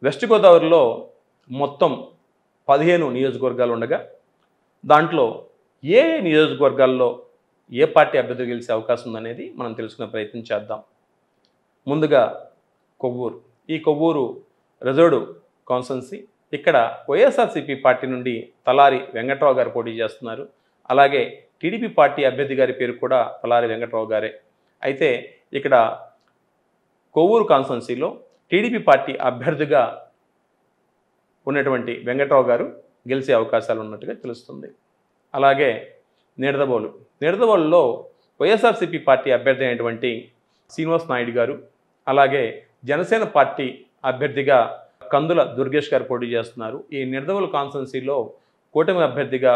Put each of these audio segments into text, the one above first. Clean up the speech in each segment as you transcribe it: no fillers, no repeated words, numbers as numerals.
West గోదావరిలో మొత్తం 15 నియోజకవర్గాలు ఉండగా దాంట్లో ఏ నియోజకవర్గాల్లో ఏ పార్టీ అభ్యర్థి గెలిచే అవకాశం ఉందనేది మనం తెలుసుకునే ప్రయత్నం చేద్దాం. ముందుగా కొవ్వూరు. ఈ కొవ్వూరు రిజర్వ్డ్ కాన్స్టిట్యున్సీ. ఇక్కడ వైఎస్ఆర్సీపీ పార్టీ నుండి తలారి వెంకట్రావు గారు పోటీ చేస్తున్నారు. అలాగే టీడీపీ పార్టీ అభ్యర్థి గారి పేరు కూడా తలారి వెంకట్రావు గారే. అయితే ఇక్కడ కొవ్వూరు కాన్స్టిట్యున్సీలో టీడీపీ పార్టీ అభ్యర్థిగా ఉన్నటువంటి వెంకట్రావు గారు గెలిచే అవకాశాలు ఉన్నట్టుగా తెలుస్తుంది. అలాగే నిడదవోలులో వైఎస్ఆర్సీపీ పార్టీ అభ్యర్థి అయినటువంటి శ్రీనివాస్ నాయుడు గారు, అలాగే జనసేన పార్టీ అభ్యర్థిగా కందుల దుర్గేష్ గారు పోటీ చేస్తున్నారు. ఈ నిడదవోలు కాన్స్టిట్యున్సీలో కూటమి అభ్యర్థిగా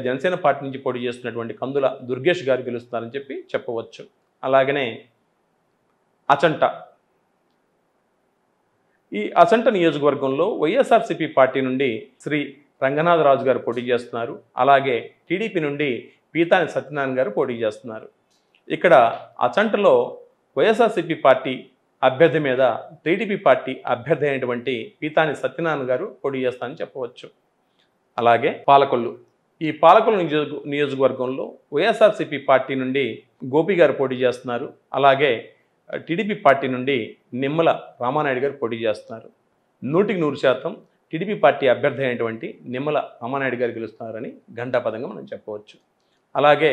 జనసేన పార్టీ నుంచి పోటీ చేస్తున్నటువంటి కందుల దుర్గేష్ గారు గెలుస్తున్నారని చెప్పవచ్చు. అలాగనే అచంట. ఈ అచంట నియోజకవర్గంలో వైఎస్ఆర్సీపీ పార్టీ నుండి శ్రీ రంగనాథరాజు గారు పోటీ చేస్తున్నారు. అలాగే టీడీపీ నుండి పీతాని సత్యనారాయణ గారు పోటీ చేస్తున్నారు. ఇక్కడ అచంటలో వైఎస్ఆర్సీపీ పార్టీ అభ్యర్థి మీద టీడీపీ పార్టీ అభ్యర్థి అయినటువంటి పీతాని సత్యనారాయణ గారు పోటీ చేస్తారని చెప్పవచ్చు. అలాగే పాలకొల్లు. ఈ పాలకొల్లు నియోజకవర్గంలో వైఎస్ఆర్సీపీ పార్టీ నుండి గోపి గారు పోటీ చేస్తున్నారు. అలాగే టీడీపీ పార్టీ నుండి నిమ్మల రామానాయుడు గారు పోటీ చేస్తున్నారు. 100% టీడీపీ పార్టీ అభ్యర్థి అయినటువంటి నిమ్మల రామానాయుడు గారు గెలుస్తున్నారని ఘంటాపథంగా మనం చెప్పవచ్చు. అలాగే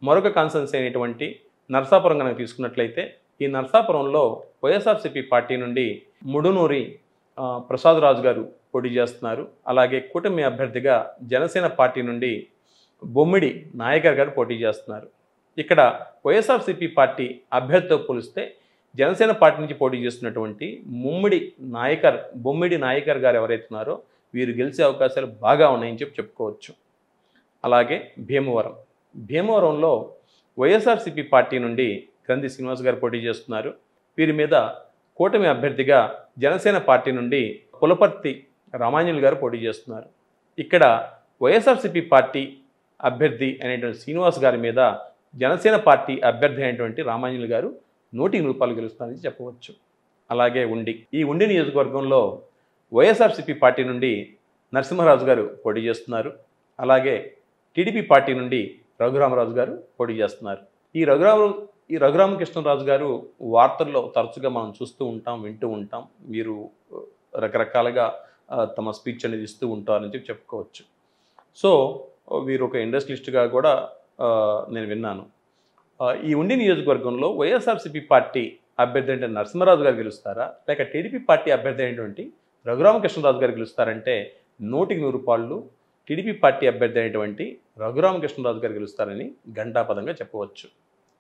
మరొక కాన్స్టిట్యున్సీ అయినటువంటి నరసాపురం కనుక తీసుకున్నట్లయితే ఈ నరసాపురంలో వైఎస్ఆర్సీపీ పార్టీ నుండి ముడునూరి ప్రసాద్ రాజు గారు పోటీ చేస్తున్నారు. అలాగే కూటమి అభ్యర్థిగా జనసేన పార్టీ నుండి బొమ్మిడి నాయకర్ గారు పోటీ చేస్తున్నారు. ఇక్కడ వైఎస్ఆర్సీపీ పార్టీ అభ్యర్థితో పోలిస్తే జనసేన పార్టీ నుంచి పోటీ చేస్తున్నటువంటి బొమ్మిడి నాయకర్ గారు ఎవరైతే ఉన్నారో వీరు గెలిచే అవకాశాలు బాగా ఉన్నాయని చెప్పుకోవచ్చు. అలాగే భీమవరంలో వైఎస్ఆర్సీపీ పార్టీ నుండి క్రంది శ్రీనివాస్ గారు పోటీ చేస్తున్నారు. వీరి మీద కూటమి అభ్యర్థిగా జనసేన పార్టీ నుండి పులపర్తి రామాంజలి గారు పోటీ చేస్తున్నారు. ఇక్కడ వైఎస్ఆర్సీపీ పార్టీ అభ్యర్థి అయినటువంటి శ్రీనివాస్ గారి మీద జనసేన పార్టీ అభ్యర్థి అయినటువంటి రామాంజలి గారు 100% గెలుస్తారని చెప్పవచ్చు. అలాగే ఈ ఉండి నియోజకవర్గంలో వైఎస్ఆర్సీపీ పార్టీ నుండి నరసింహరాజు గారు పోటీ చేస్తున్నారు. అలాగే టీడీపీ పార్టీ నుండి రఘురామరాజు గారు పోటీ చేస్తున్నారు. ఈ రఘురామకృష్ణరాజు గారు వార్తల్లో తరచుగా మనం చూస్తూ ఉంటాం, వింటూ ఉంటాం. వీరు రకరకాలుగా తమ స్పీచ్ అనేది ఇస్తూ ఉంటారని చెప్పుకోవచ్చు. సో వీరు ఒక ఇండస్ట్రియలిస్ట్గా కూడా నేను విన్నాను. ఈ ఉండి నియోజకవర్గంలో వైఎస్ఆర్సీపీ పార్టీ అభ్యర్థి అంటే నరసింహరాజు గారు గెలుస్తారా, లేక టీడీపీ పార్టీ అభ్యర్థి అయినటువంటి రఘురామకృష్ణరాజు గారు గెలుస్తారంటే 100% టీడీపీ పార్టీ అభ్యర్థి అయినటువంటి రఘురామకృష్ణరాజు గారు గెలుస్తారని ఘంటాపథంగా చెప్పవచ్చు.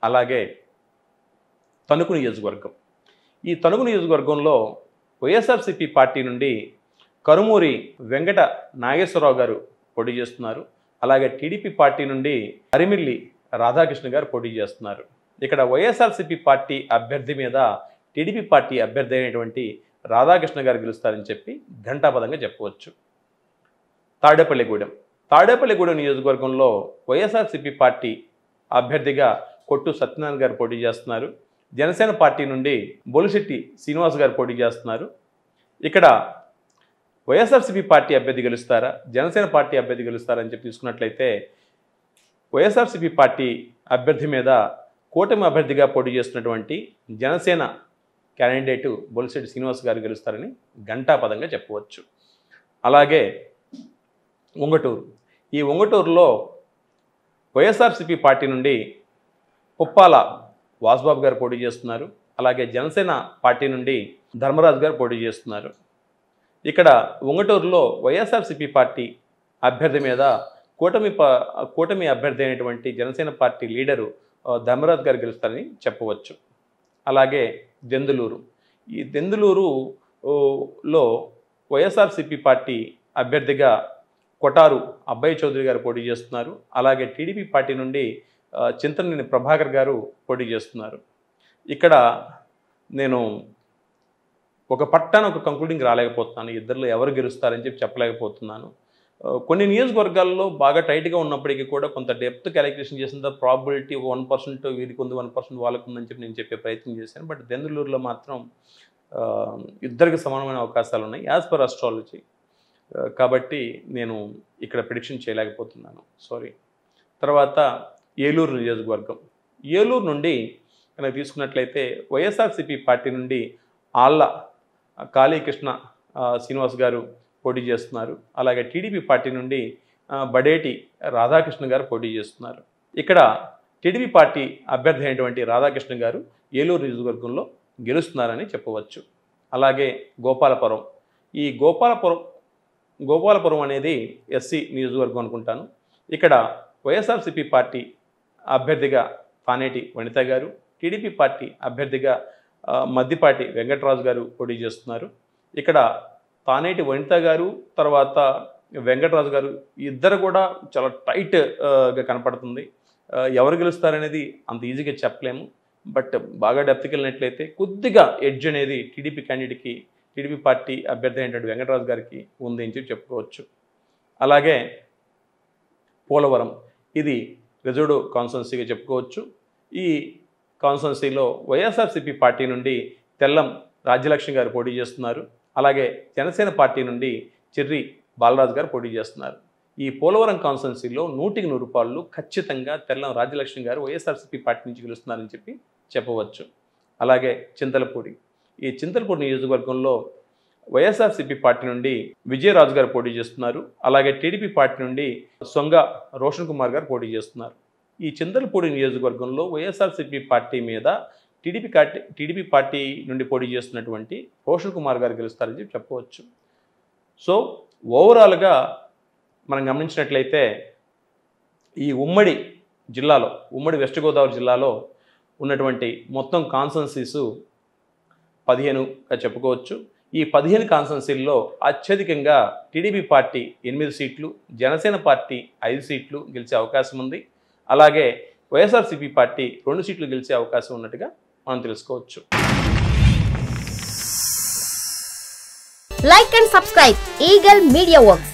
అలాగే తణుకు నియోజకవర్గం. ఈ తణుకు నియోజకవర్గంలో వైఎస్ఆర్సీపీ పార్టీ నుండి కరుమూరి వెంకట నాగేశ్వరరావు గారు పోటీ చేస్తున్నారు. అలాగే టీడీపీ పార్టీ నుండి అరిమిల్లి రాధాకృష్ణ గారు పోటీ చేస్తున్నారు. ఇక్కడ వైఎస్ఆర్సీపీ పార్టీ అభ్యర్థి మీద టీడీపీ పార్టీ అభ్యర్థి అయినటువంటి రాధాకృష్ణ గారు గెలుస్తారని ఘంటాపథంగా చెప్పవచ్చు. తాడేపల్లిగూడెం నియోజకవర్గంలో వైఎస్ఆర్సీపీ పార్టీ అభ్యర్థిగా కొట్టు సత్యనారాయణ గారు పోటీ చేస్తున్నారు. జనసేన పార్టీ నుండి బొలిశెట్టి శ్రీనివాస్ గారు పోటీ చేస్తున్నారు. ఇక్కడ వైఎస్ఆర్సీపీ పార్టీ అభ్యర్థి గెలుస్తారా, జనసేన పార్టీ అభ్యర్థి గెలుస్తారా అని తీసుకున్నట్లయితే వైఎస్ఆర్సీపీ పార్టీ అభ్యర్థి మీద కూటమి అభ్యర్థిగా పోటీ చేస్తున్నటువంటి జనసేన క్యాండిడేటు బొలిశెట్టి శ్రీనివాస్ గారు గెలుస్తారని ఘంటాపథంగా చెప్పవచ్చు. అలాగే ఈ ఉంగటూరులో వైఎస్ఆర్సీపీ పార్టీ నుండి పుప్పాల వాసుబాబు గారు పోటీ చేస్తున్నారు. అలాగే జనసేన పార్టీ నుండి ధర్మరాజు గారు పోటీ చేస్తున్నారు. ఇక్కడ ఉంగటూరులో వైఎస్ఆర్సీపీ పార్టీ అభ్యర్థి మీద కూటమి అభ్యర్థి అయినటువంటి జనసేన పార్టీ లీడరు ధర్మరాజు గారు గెలుస్తారని చెప్పవచ్చు. అలాగే ఈ దెందులూరులో వైఎస్ఆర్సీపీ పార్టీ అభ్యర్థిగా కొటారు అబ్బాయి చౌదరి గారు పోటీ చేస్తున్నారు. అలాగే టీడీపీ పార్టీ నుండి చింతనేని ప్రభాకర్ గారు పోటీ చేస్తున్నారు. ఇక్కడ నేను ఒక కంక్లూడింగ్ రాలేకపోతున్నాను. ఇద్దరిలో ఎవరు గెలుస్తారని చెప్పలేకపోతున్నాను. కొన్ని నియోజకవర్గాల్లో బాగా టైట్గా ఉన్నప్పటికీ కూడా కొంత డెప్త్ క్యాలిక్యులేషన్ చేసిన తర్వాత ప్రాబిలిటీ 1% వీరికి ఉంది, 1% వాళ్ళకు ఉందని నేను చెప్పే ప్రయత్నం చేశాను. బట్ దెందులూరులో మాత్రం ఇద్దరికి సమానమైన అవకాశాలు ఉన్నాయి యాజ్ పర్ అస్ట్రాలజీ. కాబట్టి నేను ఇక్కడ ప్రిడిక్షన్ చేయలేకపోతున్నాను, సారీ. తర్వాత ఏలూరు నియోజకవర్గం. ఏలూరు నుండి కనుక తీసుకున్నట్లయితే వైఎస్ఆర్సీపీ పార్టీ నుండి ఆళ్ళ కాళీకృష్ణ శ్రీనివాస్ గారు పోటీ చేస్తున్నారు. అలాగే టీడీపీ పార్టీ నుండి బడేటి రాధాకృష్ణ గారు పోటీ చేస్తున్నారు. ఇక్కడ టీడీపీ పార్టీ అభ్యర్థి అయినటువంటి రాధాకృష్ణ గారు ఏలూరు నియోజకవర్గంలో గెలుస్తున్నారని చెప్పవచ్చు. అలాగే గోపాలపురం. ఈ గోపాలపురం అనేది ఎస్సీ నియోజకవర్గం అనుకుంటాను. ఇక్కడ వైఎస్ఆర్సీపీ పార్టీ అభ్యర్థిగా పానేటి వనిత గారు, టీడీపీ పార్టీ అభ్యర్థిగా మద్దిపాటి వెంకటరాజు గారు పోటీ చేస్తున్నారు. ఇక్కడ పానేటి వనిత గారు తర్వాత వెంకటరాజు గారు ఇద్దరు కూడా చాలా టైట్గా కనపడుతుంది. ఎవరు గెలుస్తారనేది అంత ఈజీగా చెప్పలేము. బట్ బాగా డెప్త్కి వెళ్ళినట్లయితే కొద్దిగా ఎడ్జ్ అనేది టీడీపీ క్యాండిడేట్కి, టీడీపీ పార్టీ అభ్యర్థి అయినటువంటి వెంకటరాజు గారికి ఉంది అని చెప్పి చెప్పుకోవచ్చు. అలాగే పోలవరం, ఇది రిజర్వ్డ్ కాన్స్టిట్యున్సీగా చెప్పుకోవచ్చు. ఈ కాన్స్టిట్యున్సీలో వైఎస్ఆర్సీపీ పార్టీ నుండి తెల్లం రాజ్యలక్ష్మి గారు పోటీ చేస్తున్నారు. అలాగే జనసేన పార్టీ నుండి చెర్రి బాలరాజు గారు పోటీ చేస్తున్నారు. ఈ పోలవరం కాన్స్టిట్యున్సీలో 100కి 100 రూపాయలు ఖచ్చితంగా తెల్లం రాజ్యలక్ష్మి గారు వైఎస్ఆర్సీపీ పార్టీ నుంచి గెలుస్తున్నారని చెప్పి చెప్పవచ్చు. అలాగే చింతలపూడి. ఈ చింతలపూడి నియోజకవర్గంలో వైఎస్ఆర్సీపీ పార్టీ నుండి విజయరాజు గారు పోటీ చేస్తున్నారు. అలాగే టీడీపీ పార్టీ నుండి సొంగ రోషన్ కుమార్ గారు పోటీ చేస్తున్నారు. ఈ చింతలపూడి నియోజకవర్గంలో వైఎస్ఆర్సీపీ పార్టీ మీద టీడీపీ పార్టీ నుండి పోటీ చేస్తున్నటువంటి రోషన్ కుమార్ గారు గెలుస్తారని చెప్పి చెప్పవచ్చు. సో ఓవరాల్గా మనం గమనించినట్లయితే ఈ ఉమ్మడి వెస్ట్ గోదావరి జిల్లాలో ఉన్నటువంటి మొత్తం కాన్స్టిట్యున్సీస్ 15గా చెప్పుకోవచ్చు. ఈ 15 కాన్స్టిట్యున్సీల్లో అత్యధికంగా టీడీపీ పార్టీ 8 సీట్లు, జనసేన పార్టీ 5 సీట్లు గెలిచే అవకాశం ఉంది. అలాగే వైఎస్ఆర్సీపీ పార్టీ 2 సీట్లు గెలిచే అవకాశం ఉన్నట్టుగా మనం తెలుసుకోవచ్చు. Like and subscribe Eagle Media Works.